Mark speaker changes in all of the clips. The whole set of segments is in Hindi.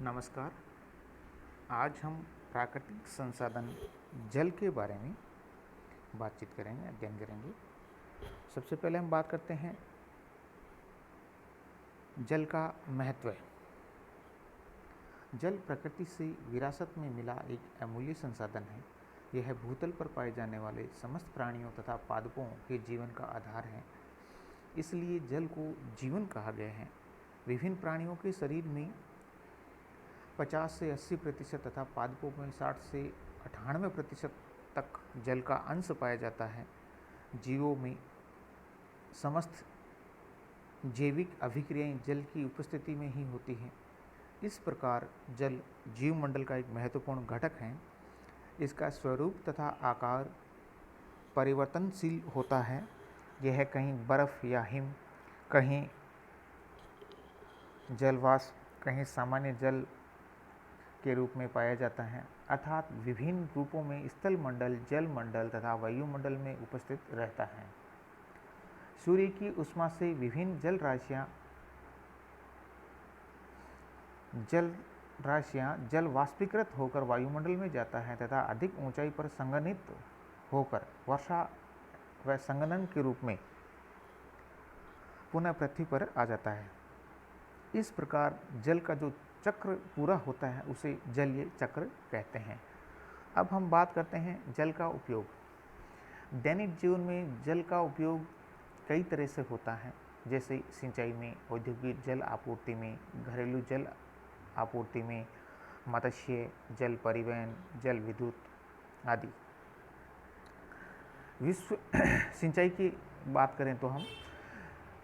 Speaker 1: नमस्कार। आज हम प्राकृतिक संसाधन जल के बारे में बातचीत करेंगे, अध्ययन करेंगे। सबसे पहले हम बात करते हैं जल का महत्व। जल प्रकृति से विरासत में मिला एक अमूल्य संसाधन है। यह भूतल पर पाए जाने वाले समस्त प्राणियों तथा पादपों के जीवन का आधार है, इसलिए जल को जीवन कहा गया है। विभिन्न प्राणियों के शरीर में 50 से 80% तथा पादपों में 60 से 98% तक जल का अंश पाया जाता है। जीवों में समस्त जैविक अभिक्रियाएं जल की उपस्थिति में ही होती हैं। इस प्रकार जल जीवमंडल का एक महत्वपूर्ण घटक है। इसका स्वरूप तथा आकार परिवर्तनशील होता है। यह कहीं बर्फ या हिम, कहीं जलवाष्प, कहीं सामान्य जल के रूप में पाया जाता है, अर्थात विभिन्न रूपों में स्थल मंडल, जल मंडल तथा वायुमंडल में उपस्थित रहता है। सूर्य की उष्मा से विभिन्न जल वाष्पीकृत होकर वायुमंडल में जाता है तथा अधिक ऊंचाई पर संघनित होकर वर्षा व संघनन के रूप में पुनः पृथ्वी पर आ जाता है। इस प्रकार जल का जो चक्र पूरा होता है उसे जलीय चक्र कहते हैं। अब हम बात करते हैं जल का उपयोग। दैनिक जीवन में जल का उपयोग कई तरह से होता है, जैसे सिंचाई में, औद्योगिक जल आपूर्ति में, घरेलू जल आपूर्ति में, मत्स्य जल परिवहन, जल विद्युत आदि। विश्व सिंचाई की बात करें तो हम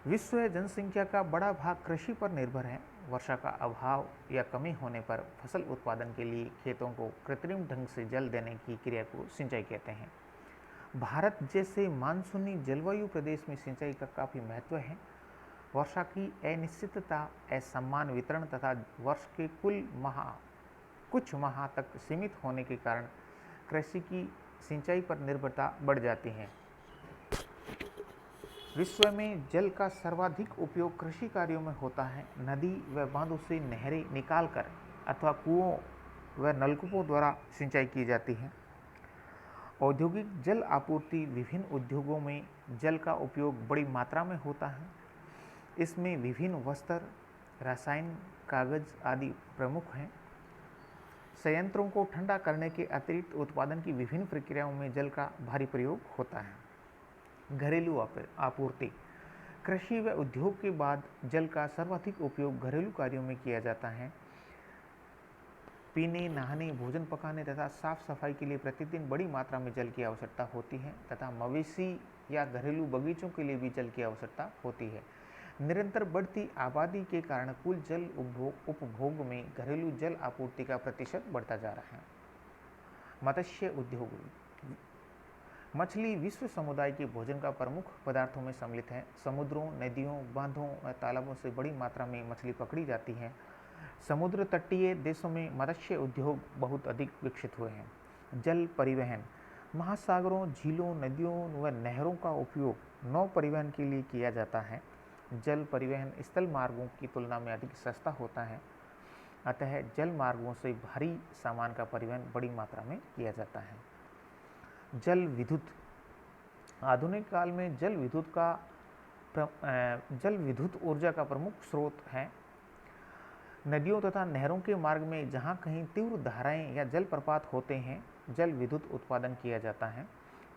Speaker 1: विश्व जनसंख्या का बड़ा भाग कृषि पर निर्भर है। वर्षा का अभाव या कमी होने पर फसल उत्पादन के लिए खेतों को कृत्रिम ढंग से जल देने की क्रिया को सिंचाई कहते हैं। भारत जैसे मानसूनी जलवायु प्रदेश में सिंचाई का काफ़ी महत्व है। वर्षा की अनिश्चितता, असमान वितरण तथा वर्ष के कुछ माह तक सीमित होने के कारण कृषि की सिंचाई पर निर्भरता बढ़ जाती है। विश्व में जल का सर्वाधिक उपयोग कृषि कार्यों में होता है। नदी व बांधों से नहरें निकालकर अथवा कुओं व नलकूपों द्वारा सिंचाई की जाती है। औद्योगिक जल आपूर्ति, विभिन्न उद्योगों में जल का उपयोग बड़ी मात्रा में होता है। इसमें विभिन्न वस्त्र, रसायन, कागज आदि प्रमुख हैं। संयंत्रों को ठंडा करने के अतिरिक्त उत्पादन की विभिन्न प्रक्रियाओं में जल का भारी प्रयोग होता है। घरेलू आपूर्ति। कृषि व उद्योग के बाद जल का सर्वाधिक उपयोग घरेलू कार्यों में किया जाता है। पीने, नहाने, भोजन पकाने तथा साफ सफाई के लिए प्रतिदिन बड़ी मात्रा में जल की आवश्यकता होती है तथा मवेशी या घरेलू बगीचों के लिए भी जल की आवश्यकता होती है। निरंतर बढ़ती आबादी के कारण कुल जल उपभोग में घरेलू जल आपूर्ति का प्रतिशत बढ़ता जा रहा है। मत्स्य उद्योग। मछली विश्व समुदाय के भोजन का प्रमुख पदार्थों में सम्मिलित है। समुद्रों, नदियों, बांधों व तालाबों से बड़ी मात्रा में मछली पकड़ी जाती है। समुद्र तटीय देशों में मत्स्य उद्योग बहुत अधिक विकसित हुए हैं। जल परिवहन। महासागरों, झीलों, नदियों व नहरों का उपयोग नौ परिवहन के लिए किया जाता है। जल परिवहन स्थल मार्गों की तुलना में अधिक सस्ता होता है, अतः जल मार्गों से भारी सामान का परिवहन बड़ी मात्रा में किया जाता है। जल विद्युत। आधुनिक काल में जल विद्युत ऊर्जा का प्रमुख स्रोत है। नदियों तथा नहरों के मार्ग में जहाँ कहीं तीव्र धाराएं या जलप्रपात होते हैं, जल विद्युत उत्पादन किया जाता है।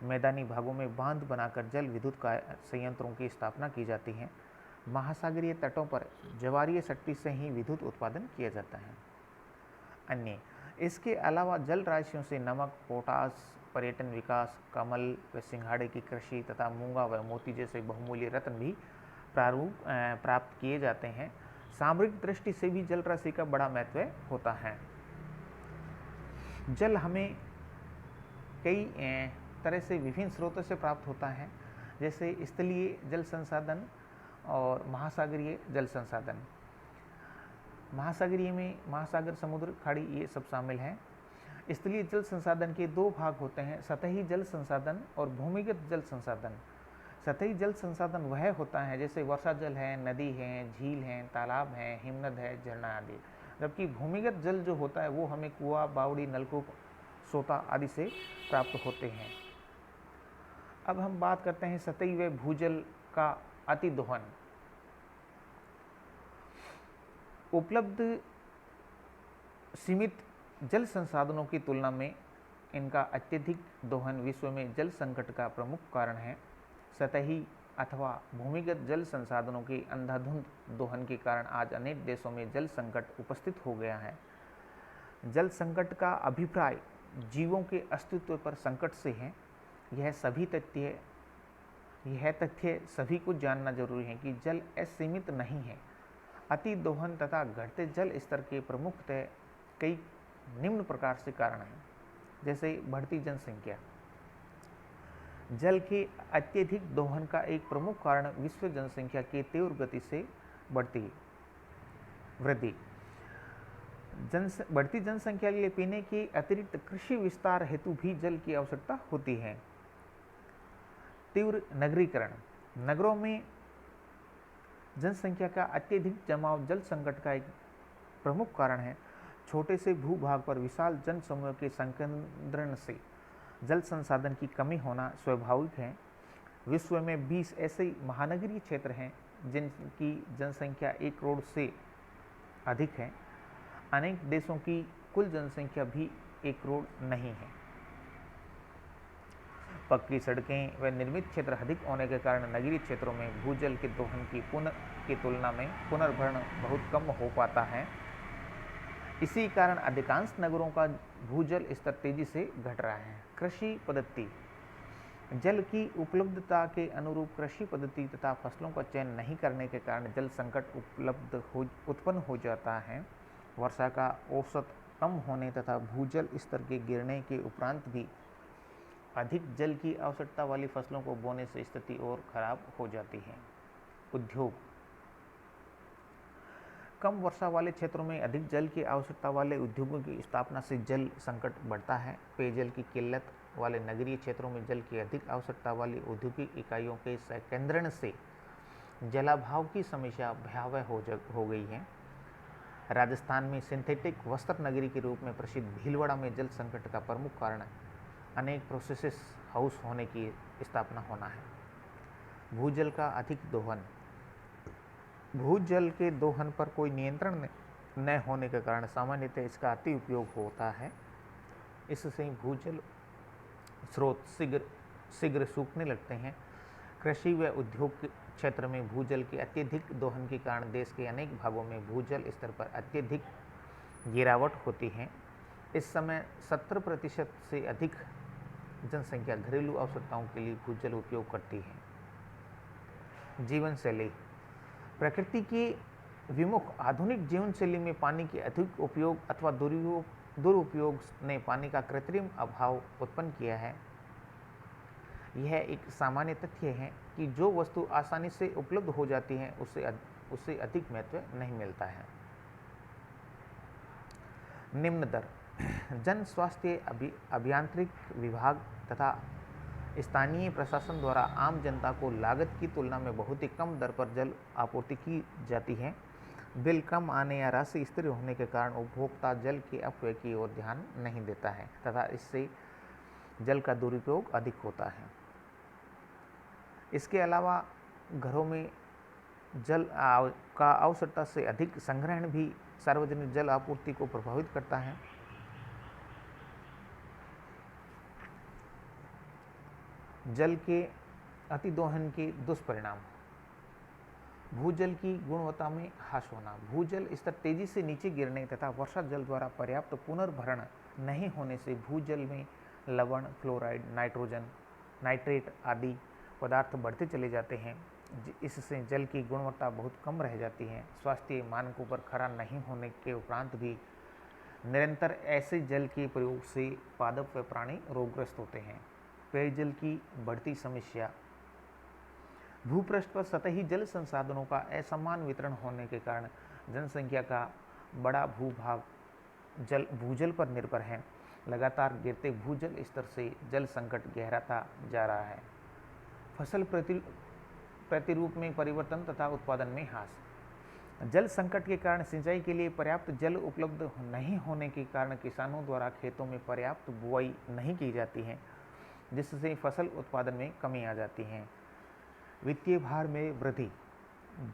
Speaker 1: मैदानी भागों में बांध बनाकर जल विद्युत संयंत्रों की स्थापना की जाती है। महासागरीय तटों पर ज्वारीय शक्ति से ही विद्युत उत्पादन किया जाता है। अन्य इसके अलावा जल राशियों से नमक, पोटास, पर्यटन विकास, कमल व सिंघाड़े की कृषि तथा मूंगा व मोती जैसे बहुमूल्य रत्न भी प्राप्त किए जाते हैं। सामरिक दृष्टि से भी जल राशि का बड़ा महत्व होता है। जल हमें कई तरह से विभिन्न स्रोतों से प्राप्त होता है, जैसे स्थलीय जल संसाधन और महासागरीय जल संसाधन। महासागरीय में महासागर, समुद्र, खाड़ी ये सब शामिल हैं। स्थलीय जल संसाधन के दो भाग होते हैं, सतही जल संसाधन और भूमिगत जल संसाधन। सतही जल संसाधन वह होता है जैसे वर्षा जल है, नदी है, झील है, तालाब है, हिमनद है, झरना आदि। जबकि भूमिगत जल जो होता है वो हमें कुआं, बावड़ी, नलकूप, सोता आदि से प्राप्त होते हैं। अब हम बात करते हैं सतही व भूजल का अतिदोहन। उपलब्ध सीमित जल संसाधनों की तुलना में इनका अत्यधिक दोहन विश्व में जल संकट का प्रमुख कारण है। सतही अथवा भूमिगत जल संसाधनों के अंधाधुंध दोहन के कारण आज अनेक देशों में जल संकट उपस्थित हो गया है। जल संकट का अभिप्राय जीवों के अस्तित्व पर संकट से है। यह तथ्य सभी को जानना जरूरी है कि जल असीमित नहीं है। अति दोहन तथा घटते जल स्तर के प्रमुखतः कई निम्न प्रकार से कारण हैं, जैसे बढ़ती जनसंख्या। जल के अत्यधिक दोहन का एक प्रमुख कारण विश्व जनसंख्या की तीव्र गति से बढ़ती वृद्धि। बढ़ती जनसंख्या के लिए पीने के अतिरिक्त कृषि विस्तार हेतु भी जल की आवश्यकता होती है। तीव्र नगरीकरण। नगरों में जनसंख्या का अत्यधिक जमाव जल संकट का एक प्रमुख कारण है। छोटे से भूभाग पर विशाल जन समूह के संकेंद्रण से जल संसाधन की कमी होना स्वाभाविक है। विश्व में 20 ऐसे महानगरीय क्षेत्र हैं जिनकी जनसंख्या 1 करोड़ से अधिक है। अनेक देशों की कुल जनसंख्या भी 1 करोड़ नहीं है। पक्की सड़कें व निर्मित क्षेत्र अधिक होने के कारण नगरीय क्षेत्रों में भूजल के दोहन की तुलना में पुनर्भरण बहुत कम हो पाता है। इसी कारण अधिकांश नगरों का भूजल स्तर तेजी से घट रहा है। कृषि पद्धति। जल की उपलब्धता के अनुरूप कृषि पद्धति तथा फसलों का चयन नहीं करने के कारण जल संकट उत्पन्न हो जाता है। वर्षा का औसत कम होने तथा भूजल स्तर के गिरने के उपरांत भी अधिक जल की आवश्यकता वाली फसलों को बोने से स्थिति और खराब हो जाती है। उद्योग। कम वर्षा वाले क्षेत्रों में अधिक जल की आवश्यकता वाले उद्योगों की स्थापना से जल संकट बढ़ता है। पेयजल की किल्लत वाले नगरीय क्षेत्रों में जल की अधिक आवश्यकता वाली औद्योगिक इकाइयों के संकेंद्रण से जलाभाव की समस्या भयावह हो गई है। राजस्थान में सिंथेटिक वस्त्र नगरी के रूप में प्रसिद्ध भीलवाड़ा में जल संकट का प्रमुख कारण अनेक प्रोसेस हाउस होने की स्थापना होना है। भूजल का अधिक दोहन। भूजल के दोहन पर कोई नियंत्रण न होने के कारण सामान्यतः इसका अति उपयोग होता है। इससे भूजल स्रोत शीघ्र सूखने लगते हैं। कृषि व उद्योग क्षेत्र में भूजल के अत्यधिक दोहन के कारण देश के अनेक भागों में भूजल स्तर पर अत्यधिक गिरावट होती है। इस समय 70% से अधिक जनसंख्या घरेलू आवश्यकताओं के लिए भूजल उपयोग करती है। जीवन शैली। प्रकृति के विमुख आधुनिक जीवन शैली में पानी के अधिक उपयोग अथवा दुरुपयोग ने पानी का कृत्रिम अभाव उत्पन्न किया है। यह एक सामान्य तथ्य है कि जो वस्तु आसानी से उपलब्ध हो जाती है उससे अधिक महत्व नहीं मिलता है। निम्न दर। जन स्वास्थ्य अभियांत्रिकी विभाग तथा स्थानीय प्रशासन द्वारा आम जनता को लागत की तुलना में बहुत ही कम दर पर जल आपूर्ति की जाती है। बिल कम आने या राशि स्थिर होने के कारण उपभोक्ता जल के अपव्यय की ओर ध्यान नहीं देता है तथा इससे जल का दुरुपयोग अधिक होता है। इसके अलावा घरों में जल का आवश्यकता से अधिक संग्रहण भी सार्वजनिक जल आपूर्ति को प्रभावित करता है। जल के अतिदोहन के दुष्परिणाम। भूजल की गुणवत्ता में ह्रास होना। भूजल स्तर तेजी से नीचे गिरने तथा वर्षा जल द्वारा पर्याप्त पुनर्भरण नहीं होने से भूजल में लवण, फ्लोराइड, नाइट्रोजन, नाइट्रेट आदि पदार्थ बढ़ते चले जाते हैं। इससे जल की गुणवत्ता बहुत कम रह जाती है। स्वास्थ्य मानकों पर खरा नहीं होने के उपरांत भी निरंतर ऐसे जल के प्रयोग से पादप व प्राणी रोगग्रस्त होते हैं। पेयजल की बढ़ती समस्या। भूपृष्ठ पर सतही जल संसाधनों का असमान वितरण होने के कारण जनसंख्या का बड़ा भूभाग भूजल पर निर्भर है। लगातार गिरते भूजल स्तर से जल संकट गहराता जा रहा है। फसल प्रतिरूप में परिवर्तन तथा उत्पादन में ह्रास। जल संकट के कारण सिंचाई के लिए पर्याप्त जल उपलब्ध नहीं होने के कारण किसानों द्वारा खेतों में पर्याप्त बुआई नहीं की जाती है, जिससे फसल उत्पादन में कमी आ जाती है। वित्तीय भार में वृद्धि।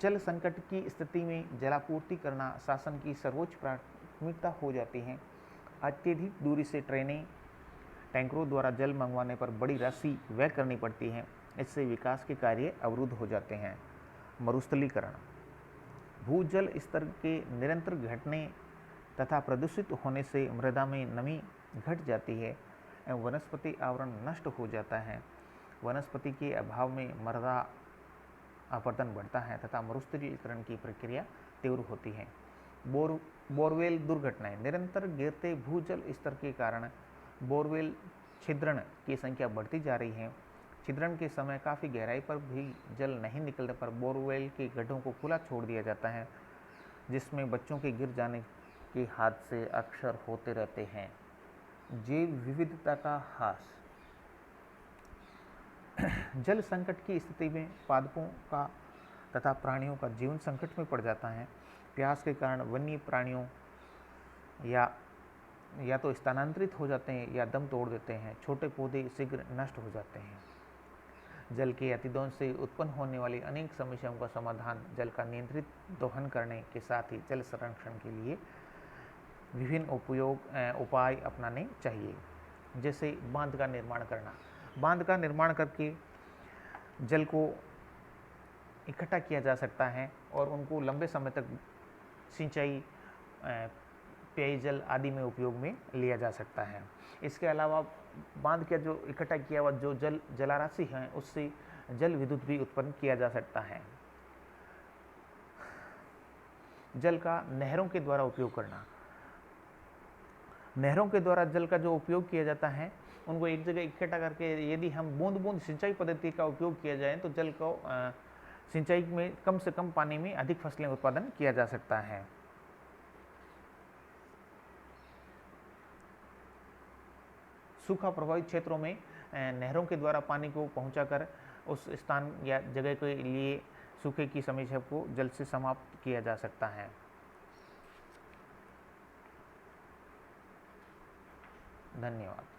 Speaker 1: जल संकट की स्थिति में जलापूर्ति करना शासन की सर्वोच्च प्राथमिकता हो जाती है। अत्यधिक दूरी से ट्रेनें, टैंकरों द्वारा जल मंगवाने पर बड़ी राशि व्यय करनी पड़ती है। इससे विकास के कार्य अवरुद्ध हो जाते हैं। मरुस्थलीकरण। भूजल स्तर के निरंतर घटने तथा प्रदूषित होने से मृदा में नमी घट जाती है एवं वनस्पति आवरण नष्ट हो जाता है। वनस्पति के अभाव में मृदा अपरदन बढ़ता है तथा मरुस्थलीकरण की प्रक्रिया तीव्र होती है। बोरवेल दुर्घटनाएं। निरंतर गिरते भूजल स्तर के कारण बोरवेल छिद्रण की संख्या बढ़ती जा रही है। छिद्रण के समय काफ़ी गहराई पर भी जल नहीं निकलने पर बोरवेल के गड्ढों को खुला छोड़ दिया जाता है, जिसमें बच्चों के गिर जाने के हादसे अक्सर होते रहते हैं। जैव विविधता का ह्रास। जल संकट की स्थिति में पादपों का तथा प्राणियों का जीवन संकट में पड़ जाता है। प्यास के कारण वन्य प्राणियों या तो स्थानांतरित हो जाते हैं या दम तोड़ देते हैं। छोटे पौधे शीघ्र नष्ट हो जाते हैं। जल के अतिदोहन से उत्पन्न होने वाली अनेक समस्याओं का समाधान जल का नियंत्रित दोहन करने के साथ ही जल संरक्षण के लिए विभिन्न उपाय अपनाने चाहिए। जैसे बांध का निर्माण करना। बांध का निर्माण करके जल को इकट्ठा किया जा सकता है और उनको लंबे समय तक सिंचाई, पेयजल आदि में उपयोग में लिया जा सकता है। इसके अलावा बांध का जो इकट्ठा किया हुआ जो जलाराशि है उससे जल विद्युत भी उत्पन्न किया जा सकता है। जल का नहरों के द्वारा उपयोग करना। नहरों के द्वारा जल का जो उपयोग किया जाता है उनको एक जगह इकट्ठा करके यदि हम बूंद बूंद सिंचाई पद्धति का उपयोग किया जाए तो जल को सिंचाई में कम से कम पानी में अधिक फसलें उत्पादन किया जा सकता है। सूखा प्रभावित क्षेत्रों में नहरों के द्वारा पानी को पहुंचाकर उस स्थान या जगह के लिए सूखे की समस्या को जल से समाप्त किया जा सकता है। धन्यवाद।